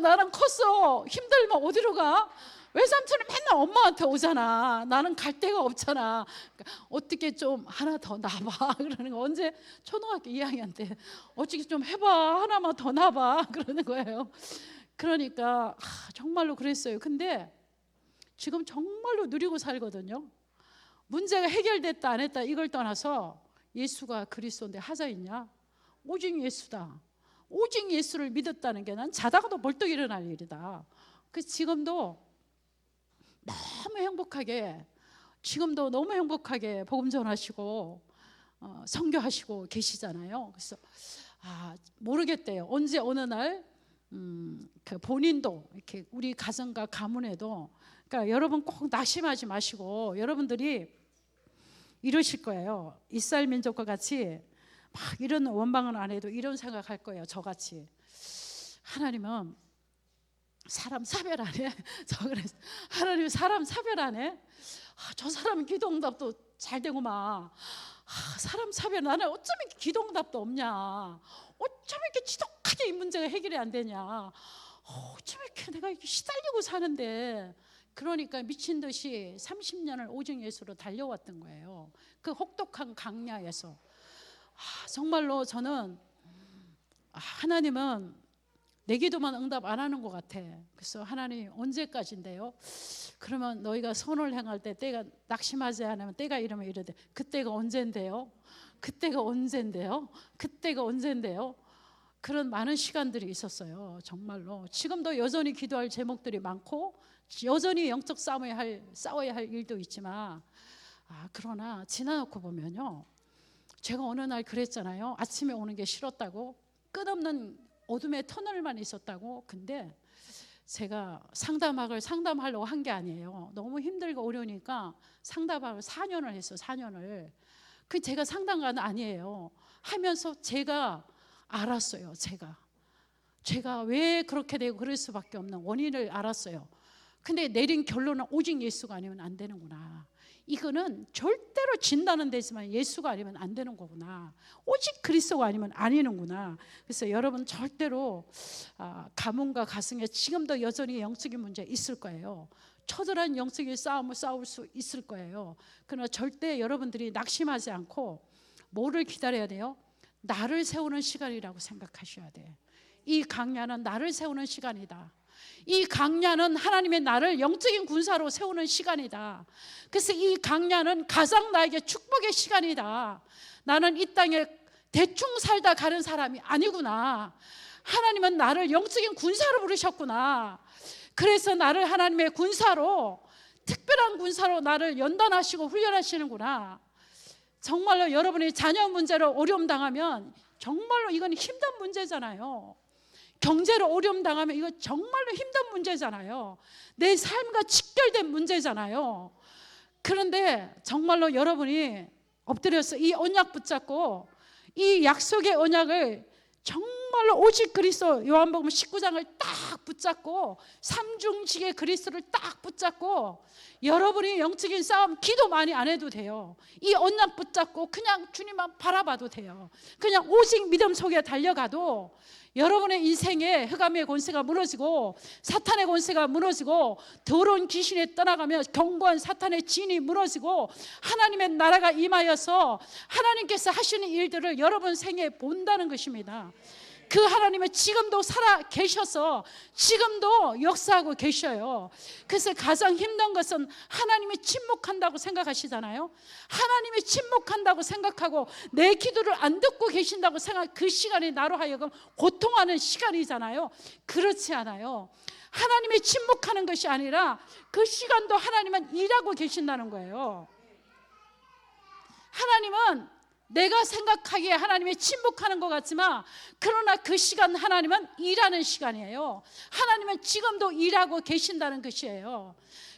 나는 컸어. 힘들면 어디로 가? 외삼촌은 맨날 엄마한테 오잖아. 나는 갈 데가 없잖아. 그러니까 어떻게 좀 하나 더 낳아봐. 그러는 거. 언제 초등학교 2학년 때 어떻게 좀 해봐. 하나만 더 낳아봐. 그러는 거예요. 그러니까 정말로 그랬어요. 근데 지금 정말로 누리고 살거든요. 문제가 해결됐다 안 했다 이걸 떠나서 예수가 그리스도인데 하자 있냐? 오직 예수다. 오직 예수를 믿었다는 게 난 자다가도 벌떡 일어날 일이다. 그래서 지금도 너무 행복하게 지금도 너무 행복하게 복음 전하시고 선교하시고 계시잖아요. 그래서 모르겠대요. 언제 어느 날 그 본인도 이렇게 우리 가정과 가문에도 그러니까 여러분 꼭 낙심하지 마시고 여러분들이 이러실 거예요. 이스라엘 민족과 같이 막 이런 원방은 안 해도 이런 생각할 거예요. 저같이 하나님은 사람 사별 안 해. 저 그래서 하나님 사람 사별 안 해. 저 사람은 기도응답도 잘 되고 막 사람 사별 나는 어쩜 이렇게 기도응답도 없냐. 어쩜 이렇게 지독하게 이 문제가 해결이 안 되냐. 어쩜 이렇게 내가 이렇게 시달리고 사는데. 그러니까 미친 듯이 30년을 오직 예수로 달려왔던 거예요. 그 혹독한 강야에서 정말로 저는 하나님은 내 기도만 응답 안 하는 것 같아. 그래서 하나님 언제까지인데요? 그러면 너희가 선을 행할 때 때가 낙심하지 않으면 때가 이러면 이러대. 그때가 언젠데요? 그때가 언젠데요? 그때가 언젠데요? 그런 많은 시간들이 있었어요. 정말로 지금도 여전히 기도할 제목들이 많고 여전히 영적 싸워야 할 일도 있지만 그러나 지나놓고 보면요, 제가 어느 날 그랬잖아요. 아침에 오는 게 싫었다고, 끝없는 어둠의 터널만 있었다고. 근데 제가 상담하려고 한 게 아니에요. 너무 힘들고 어려우니까 상담학을 4년을 했어요. 4년을. 그 제가 상담가는 아니에요. 하면서 제가 알았어요. 제가 왜 그렇게 되고 그럴 수밖에 없는 원인을 알았어요. 근데 내린 결론은 오직 예수가 아니면 안 되는구나. 이거는 절대로 진다는 데지만 예수가 아니면 안 되는 거구나. 오직 그리스도가 아니면 아니는구나. 그래서 여러분 절대로 가문과 가정에 지금도 여전히 영적인 문제 있을 거예요. 처절한 영적인 싸움을 싸울 수 있을 거예요. 그러나 절대 여러분들이 낙심하지 않고 뭐를 기다려야 돼요? 나를 세우는 시간이라고 생각하셔야 돼. 이 강야는 나를 세우는 시간이다. 이 강야는 하나님의 나를 영적인 군사로 세우는 시간이다. 그래서 이 강야는 가장 나에게 축복의 시간이다. 나는 이 땅에 대충 살다 가는 사람이 아니구나. 하나님은 나를 영적인 군사로 부르셨구나. 그래서 나를 하나님의 군사로, 특별한 군사로 나를 연단하시고 훈련하시는구나. 정말로 여러분이 자녀 문제로 어려움 당하면 정말로 이건 힘든 문제잖아요. 경제로 어려움 당하면 이거 정말로 힘든 문제잖아요. 내 삶과 직결된 문제잖아요. 그런데 정말로 여러분이 엎드려서 이 언약 붙잡고 이 약속의 언약을 정말로 오직 그리스도, 요한복음 19장을 딱 붙잡고 삼중직의 그리스도를 딱 붙잡고 여러분이 영적인 싸움 기도 많이 안 해도 돼요. 이 언약 붙잡고 그냥 주님만 바라봐도 돼요. 그냥 오직 믿음 속에 달려가도 여러분의 인생에 흑암의 권세가 무너지고 사탄의 권세가 무너지고 더러운 귀신이 떠나가며 견고한 사탄의 진이 무너지고 하나님의 나라가 임하여서 하나님께서 하시는 일들을 여러분 생에 본다는 것입니다. 그 하나님은 지금도 살아 계셔서 지금도 역사하고 계셔요. 그래서 가장 힘든 것은 하나님이 침묵한다고 생각하시잖아요. 하나님이 침묵한다고 생각하고 내 기도를 안 듣고 계신다고 생각, 그 시간이 나로 하여금 고통하는 시간이잖아요. 그렇지 않아요. 하나님이 침묵하는 것이 아니라 그 시간도 하나님은 일하고 계신다는 거예요. 하나님은 내가 생각하기에 하나님이 침묵하는 것 같지만 그러나 그 시간 하나님은 일하는 시간이에요. 하나님은 지금도 일하고 계신다는 것이에요.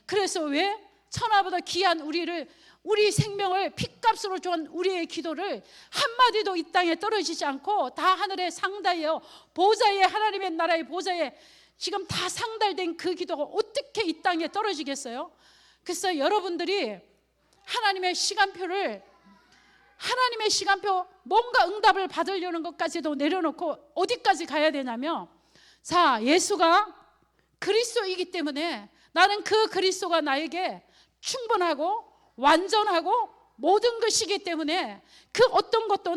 그래서 왜 천하보다 귀한 우리 생명을 핏값으로 준 우리의 기도를 한마디도 이 땅에 떨어지지 않고 다 하늘에 상달려 보좌에, 하나님의 나라의 보좌에 지금 다 상달된 그 기도가 어떻게 이 땅에 떨어지겠어요? 그래서 여러분들이 하나님의 시간표 뭔가 응답을 받으려는 것까지도 내려놓고 어디까지 가야 되냐면, 자, 예수가 그리스도이기 때문에 나는 그 그리스도가 나에게 충분하고 완전하고 모든 것이기 때문에 그 어떤 것도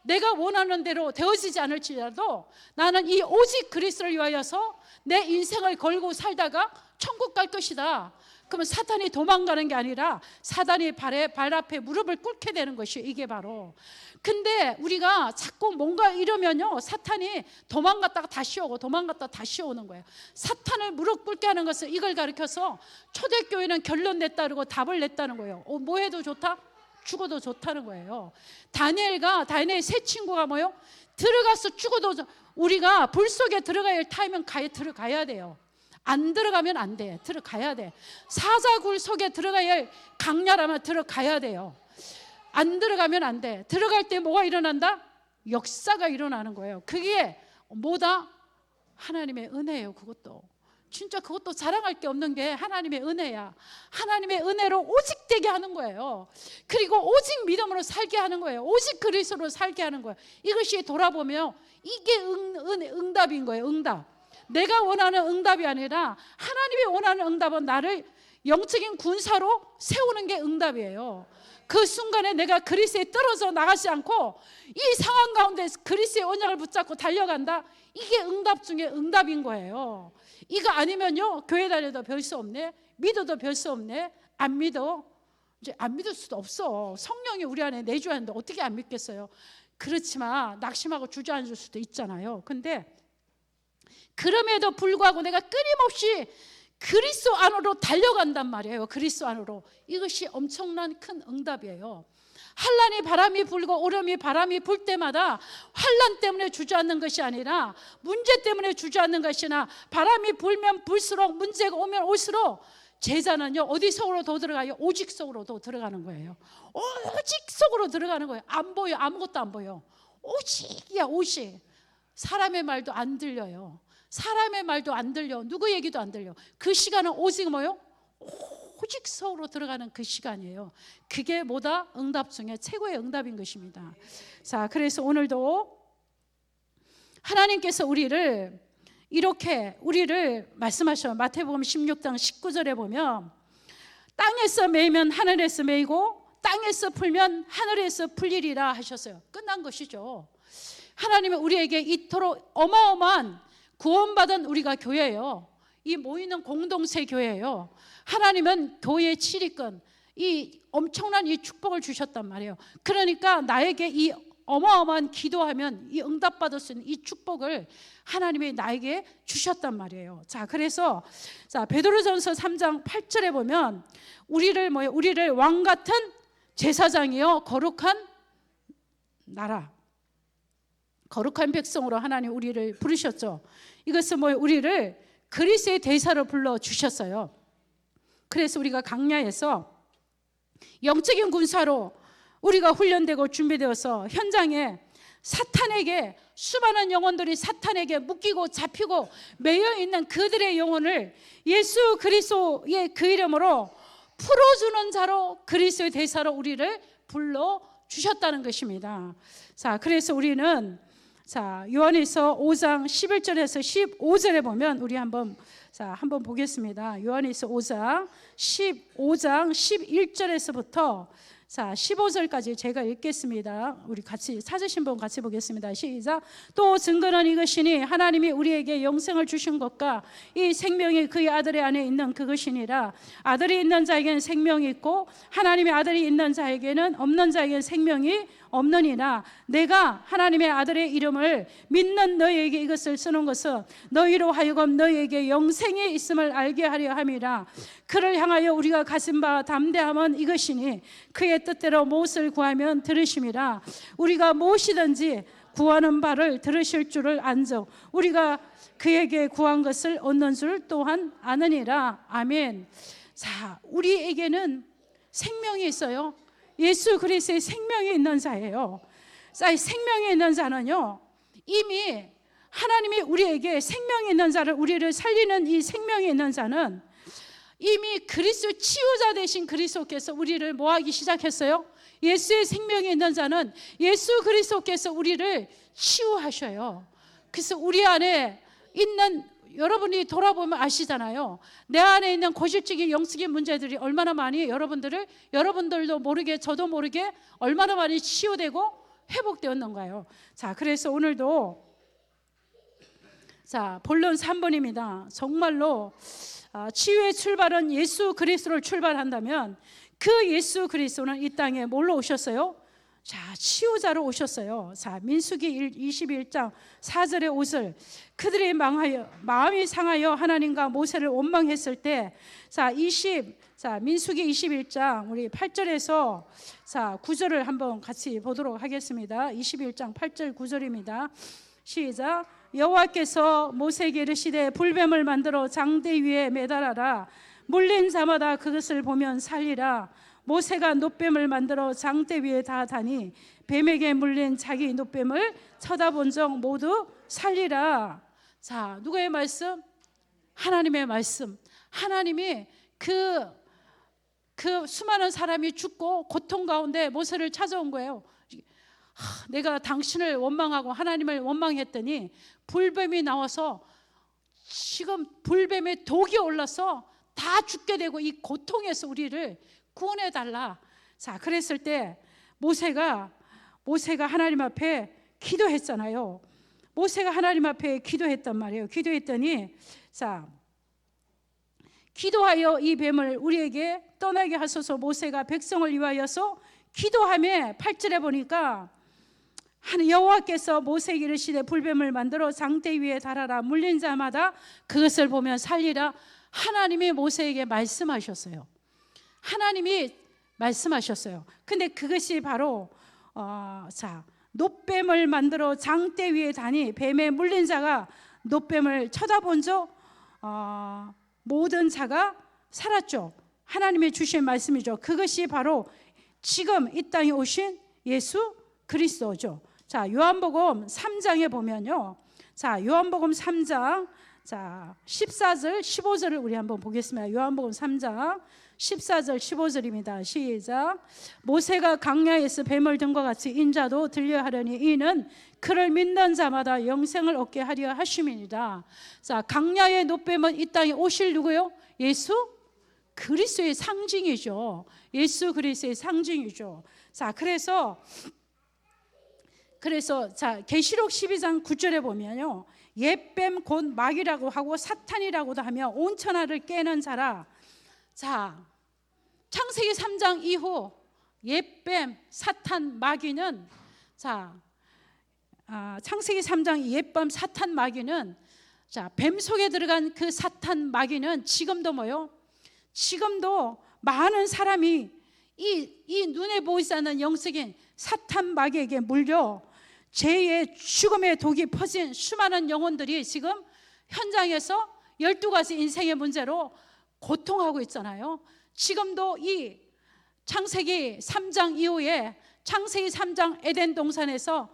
내가 원하는 대로 되어지지 않을지라도 나는 이 오직 그리스도를 위하여서 내 인생을 걸고 살다가 천국 갈 것이다. 그러면 사탄이 도망가는 게 아니라 사단이 발 앞에 무릎을 꿇게 되는 것이 이게 바로. 근데 우리가 자꾸 뭔가 이러면요, 사탄이 도망갔다가 다시 오고 도망갔다가 다시 오는 거예요. 사탄을 무릎 꿇게 하는 것은 이걸 가리켜서 초대교회는 결론 냈다 그러고 답을 냈다는 거예요. 뭐 해도 좋다? 죽어도 좋다는 거예요. 다니엘의 세 친구가 뭐요? 들어가서 죽어도 우리가 불 속에 들어가야 할 타이밍 들어가야 돼요. 안 들어가면 안 돼. 들어가야 돼. 사자굴 속에 들어가야 할 강렬하면 들어가야 돼요. 안 들어가면 안 돼. 들어갈 때 뭐가 일어난다? 역사가 일어나는 거예요. 그게 뭐다? 하나님의 은혜예요. 그것도 진짜 그것도 자랑할 게 없는 게 하나님의 은혜야. 하나님의 은혜로 오직 되게 하는 거예요. 그리고 오직 믿음으로 살게 하는 거예요. 오직 그리스도로 살게 하는 거예요. 이것이 돌아보면 이게 응답인 거예요. 응답. 내가 원하는 응답이 아니라 하나님이 원하는 응답은 나를 영적인 군사로 세우는 게 응답이에요. 그 순간에 내가 그리스도에 떨어져 나가지 않고 이 상황 가운데 그리스도의 언약을 붙잡고 달려간다. 이게 응답 중에 응답인 거예요. 이거 아니면요, 교회 다녀도 별 수 없네, 믿어도 별 수 없네, 안 믿어. 이제 안 믿을 수도 없어. 성령이 우리 안에 내주하는데 어떻게 안 믿겠어요? 그렇지만 낙심하고 주저앉을 수도 있잖아요. 근데 그럼에도 불구하고 내가 끊임없이 그리스도 안으로 달려간단 말이에요. 그리스도 안으로. 이것이 엄청난 큰 응답이에요. 환란이 바람이 불고 오름이 바람이 불 때마다 환란 때문에 주저앉는 것이 아니라 문제 때문에 주저앉는 것이나 바람이 불면 불수록 문제가 오면 올수록 제자는요 어디 속으로 더 들어가요? 오직 속으로 더 들어가는 거예요. 오직 속으로 들어가는 거예요. 안 보여. 아무것도 안 보여. 오직이야. 오직. 사람의 말도 안 들려요. 사람의 말도 안 들려. 누구 얘기도 안 들려. 그 시간은 오직 뭐요? 오직 속으로 들어가는 그 시간이에요. 그게 뭐다? 응답 중에 최고의 응답인 것입니다. 자, 그래서 오늘도 하나님께서 우리를 말씀하셔요. 마태복음 16장 19절에 보면 땅에서 매이면 하늘에서 매이고 땅에서 풀면 하늘에서 풀리리라 하셨어요. 끝난 것이죠. 하나님은 우리에게 이토록 어마어마한 구원받은 우리가 교회예요. 이 모이는 공동체 교회예요. 하나님은 교회 7위권, 이 엄청난 이 축복을 주셨단 말이에요. 그러니까 나에게 이 어마어마한 기도하면 이 응답받을 수 있는 이 축복을 하나님이 나에게 주셨단 말이에요. 자, 그래서 베드로전서 3장 8절에 보면 우리를 왕 같은 제사장이요 거룩한 나라, 거룩한 백성으로 하나님 우리를 부르셨죠. 이것은 우리를 그리스도의 대사로 불러 주셨어요. 그래서 우리가 강야에서 영적인 군사로 우리가 훈련되고 준비되어서 현장에 사탄에게, 수많은 영혼들이 사탄에게 묶이고 잡히고 매여 있는 그들의 영혼을 예수 그리스도의 그 이름으로 풀어주는 자로, 그리스도의 대사로 우리를 불러 주셨다는 것입니다. 자, 그래서 우리는 요한일서 5장 11절에서 15절에 보면 우리 한번 보겠습니다. 요한일서 5장 11절에서부터 15절까지 제가 읽겠습니다. 우리 같이 찾으신 분 같이 보겠습니다. 시작. 또 증거는 이것이니 하나님이 우리에게 영생을 주신 것과 이 생명이 그의 아들의 안에 있는 그것이니라. 아들이 있는 자에게는 생명이 있고 하나님의 아들이 있는 자에게는 없는 자에게는 생명이 없느니라. 내가 하나님의 아들의 이름을 믿는 너희에게 이것을 쓰는 것은 너희로 하여금 너희에게 영생이 있음을 알게 하려 함이라. 그를 향하여 우리가 가진 바 담대함은 이것이니 그의 뜻대로 무엇을 구하면 들으심이라. 우리가 무엇이든지 구하는 바를 들으실 줄을 안적 우리가 그에게 구한 것을 얻는 줄 또한 아느니라. 아멘. 자, 우리에게는 생명이 있어요. 예수 그리스도의 생명이 있는 자예요. 자, 생명이 있는 자는요, 이미 하나님이 우리에게 생명이 있는 자를, 우리를 살리는 이 생명이 있는 자는 이미 그리스도 치유자 되신 그리스도께서 우리를 뭐하기 시작했어요? 예수의 생명이 있는 자는 예수 그리스도께서 우리를 치유하셔요. 그래서 우리 안에 있는, 여러분이 돌아보면 아시잖아요. 내 안에 있는 고질적인 영적인 문제들이 얼마나 많이 여러분들도 모르게 저도 모르게 얼마나 많이 치유되고 회복되었는가요? 자, 그래서 오늘도 본론 3번입니다. 정말로 치유의 출발은 예수 그리스도를 출발한다면 그 예수 그리스도는 이 땅에 뭘로 오셨어요? 치유자로 오셨어요. 민수기 21장 4절의 5절. 그들이 마음이 상하여 하나님과 모세를 원망했을 때, 민수기 21장 우리 8절에서 9절을 한번 같이 보도록 하겠습니다. 21장 8절 9절입니다. 시작. 여호와께서 모세에게 이르시되 불뱀을 만들어 장대 위에 매달아라. 물린 자마다 그것을 보면 살리라. 모세가 놋뱀을 만들어 장대 위에 닿다니 뱀에게 물린 자기 놋뱀을 쳐다본 적 모두 살리라. 자, 누구의 말씀? 하나님의 말씀. 하나님이 그 수많은 사람이 죽고 고통 가운데 모세를 찾아온 거예요. 내가 당신을 원망하고 하나님을 원망했더니 불뱀이 나와서 지금 불뱀의 독이 올라서 다 죽게 되고 이 고통에서 우리를 구원해달라. 그랬을 때 모세가 하나님 앞에 기도했잖아요. 모세가 하나님 앞에 기도했단 말이에요. 기도했더니 기도하여 이 뱀을 우리에게 떠나게 하소서. 모세가 백성을 위하여서 기도하며 8절에 보니까 여호와께서 모세에게 이르시되 불뱀을 만들어 장대 위에 달아라. 물린 자마다 그것을 보면 살리라. 하나님이 모세에게 말씀하셨어요. 하나님이 말씀하셨어요. 근데 그것이 바로 놋뱀을 만들어 장대 위에 다니 뱀에 물린 자가 놋뱀을 쳐다본 적 모든 자가 살았죠. 하나님이 주신 말씀이죠. 그것이 바로 지금 이 땅에 오신 예수 그리스도죠. 요한복음 3장에 보면요. 요한복음 3장 14절 15절을 우리 한번 보겠습니다. 요한복음 3장 14절 15절입니다. 시작. 모세가 강야에서 뱀을 든 것 같이 인자도 들려 하려니 이는 그를 믿는 자마다 영생을 얻게 하려 하심이니라. 강야의 놋뱀은 이 땅에 오실 누구요? 예수 그리스도의 상징이죠. 예수 그리스도의 상징이죠. 그래서 계시록 12장 9절에 보면요. 옛뱀 곧 마귀라고 하고 사탄이라고도 하며 온 천하를 깨는 자라. 자, 창세기 3장 이후 옛뱀, 사탄, 마귀는 창세기 3장 옛뱀, 사탄, 마귀는 뱀 속에 들어간 그 사탄, 마귀는 지금도 뭐요? 지금도 많은 사람이 이 눈에 보이지 않는 영적인 사탄, 마귀에게 물려 죄의 죽음의 독이 퍼진 수많은 영혼들이 지금 현장에서 12가지 인생의 문제로 고통하고 있잖아요. 지금도 이 창세기 3장 이후에 창세기 3장 에덴 동산에서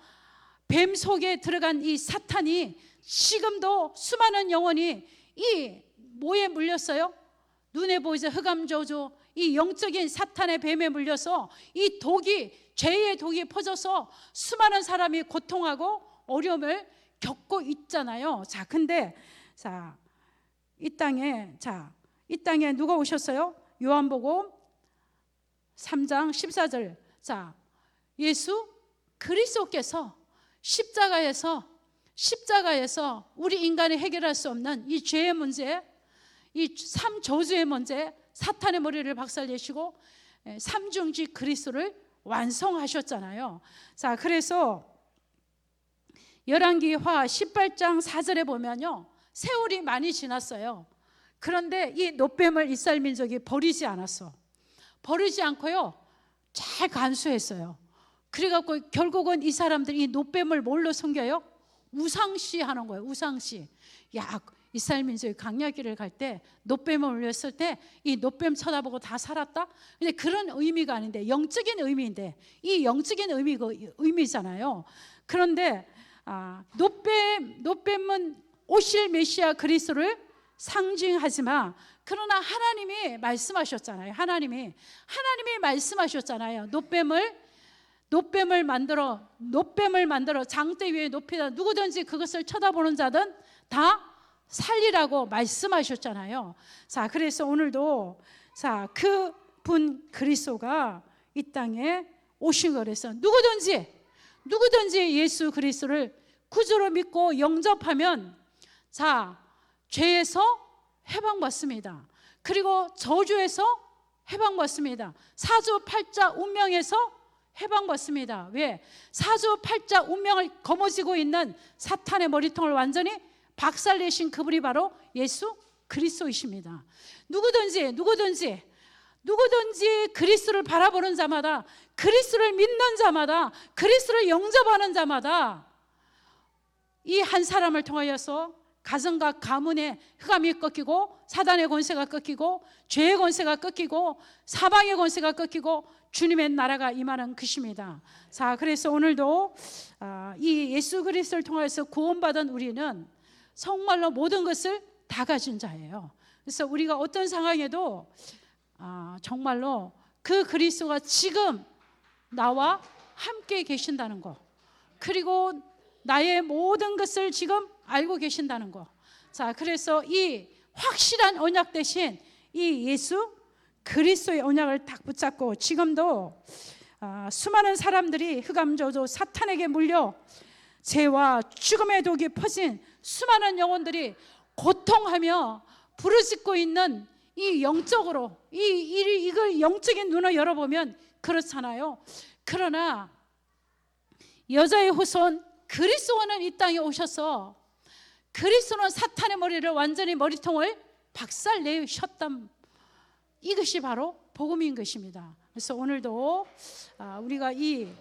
뱀 속에 들어간 이 사탄이 지금도 수많은 영혼이 이 뭐에 물렸어요? 눈에 보이지 흑암 저주, 이 영적인 사탄의 뱀에 물려서 이 독이, 죄의 독이 퍼져서 수많은 사람이 고통하고 어려움을 겪고 있잖아요. 근데 이 땅에 누가 오셨어요? 요한복음 3장 14절. 예수 그리스도께서 십자가에서 우리 인간이 해결할 수 없는 이 죄의 문제, 이 삼저주의 문제, 사탄의 머리를 박살내시고 삼중지 그리스도를 완성하셨잖아요. 그래서 열왕기하 18장 4절에 보면요, 세월이 많이 지났어요. 그런데 이 놋뱀을 이스라엘 민족이 버리지 않았어. 버리지 않고요, 잘 간수했어요. 그래갖고 결국은 이 사람들이 이 놋뱀을 뭘로 섬겨요? 우상시 하는 거예요. 우상시. 이스라엘 민족이 광야길을 갈 때 놋뱀을 올렸을 때 이 놋뱀 쳐다보고 다 살았다? 근데 그런 의미가 아닌데, 영적인 의미인데, 이 영적인 의미잖아요. 그런데 놋뱀은 오실 메시아 그리스도를 상징하지만, 그러나 하나님이 말씀하셨잖아요. 하나님이 말씀하셨잖아요. 놋뱀을 만들어 장대 위에 높이다 누구든지 그것을 쳐다보는 자든 다 살리라고 말씀하셨잖아요. 그래서 오늘도 그분 그리스도가 이 땅에 오신 거라서 누구든지 예수 그리스도를 구주로 믿고 영접하면 죄에서 해방받습니다. 그리고 저주에서 해방받습니다. 사주팔자 운명에서 해방받습니다. 왜? 사주팔자 운명을 거머쥐고 있는 사탄의 머리통을 완전히 박살내신 그분이 바로 예수 그리스도이십니다. 누구든지 그리스도를 바라보는 자마다, 그리스도를 믿는 자마다, 그리스도를 영접하는 자마다 이 한 사람을 통하여서 가정과 가문의 흑암이 꺾이고, 사단의 권세가 꺾이고, 죄의 권세가 꺾이고, 사방의 권세가 꺾이고, 주님의 나라가 임하는 것입니다. 그래서 오늘도 이 예수 그리스도를 통해서 구원받은 우리는 정말로 모든 것을 다 가진 자예요. 그래서 우리가 어떤 상황에도 정말로 그 그리스도가 지금 나와 함께 계신다는 거, 그리고 나의 모든 것을 지금 알고 계신다는 거. 그래서 이 확실한 언약 대신 이 예수 그리스도의 언약을 딱 붙잡고, 지금도 수많은 사람들이 흑암저주 사탄에게 물려 죄와 죽음의 독이 퍼진 수많은 영혼들이 고통하며 부르짖고 있는 이 영적으로 이걸 영적인 눈을 열어보면 그렇잖아요. 그러나 여자의 후손 그리스도는 이 땅에 오셔서 그리스도는 사탄의 머리를 완전히 머리통을 박살내셨다. 이것이 바로 복음인 것입니다. 그래서 오늘도 우리가 이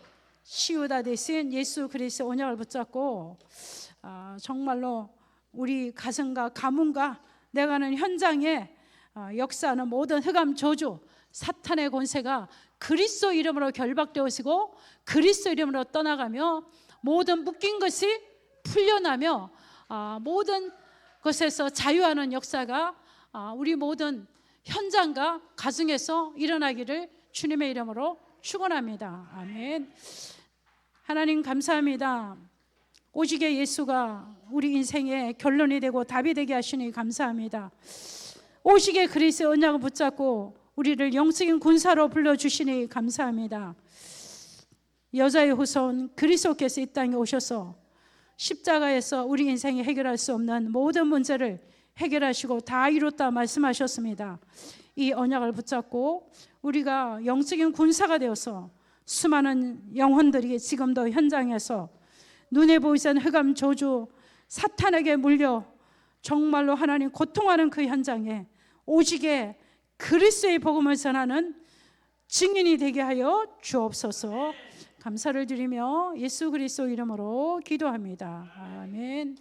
치유다 대신 예수 그리스도의 언약을 붙잡고 정말로 우리 가정과 가문과 내가는 현장에 역사하는 모든 흑암 저주, 사탄의 권세가 그리스도 이름으로 결박되어지고 그리스도 이름으로 떠나가며 모든 묶인 것이 풀려나며 모든 것에서 자유하는 역사가 우리 모든 현장과 가정에서 일어나기를 주님의 이름으로 축원합니다. 아멘. 하나님 감사합니다. 오직의 예수가 우리 인생의 결론이 되고 답이 되게 하시니 감사합니다. 오직의 그리스도의 언약을 붙잡고 우리를 영적인 군사로 불러주시니 감사합니다. 여자의 후손 그리스도께서 이 땅에 오셔서 십자가에서 우리 인생이 해결할 수 없는 모든 문제를 해결하시고 다 이뤘다 말씀하셨습니다. 이 언약을 붙잡고 우리가 영적인 군사가 되어서 수많은 영혼들이 지금도 현장에서 눈에 보이지 않는 흑암 저주 사탄에게 물려 정말로 하나님 고통하는 그 현장에 오직에 그리스도의 복음을 전하는 증인이 되게 하여 주옵소서. 감사를 드리며 예수 그리스도 이름으로 기도합니다. 아멘.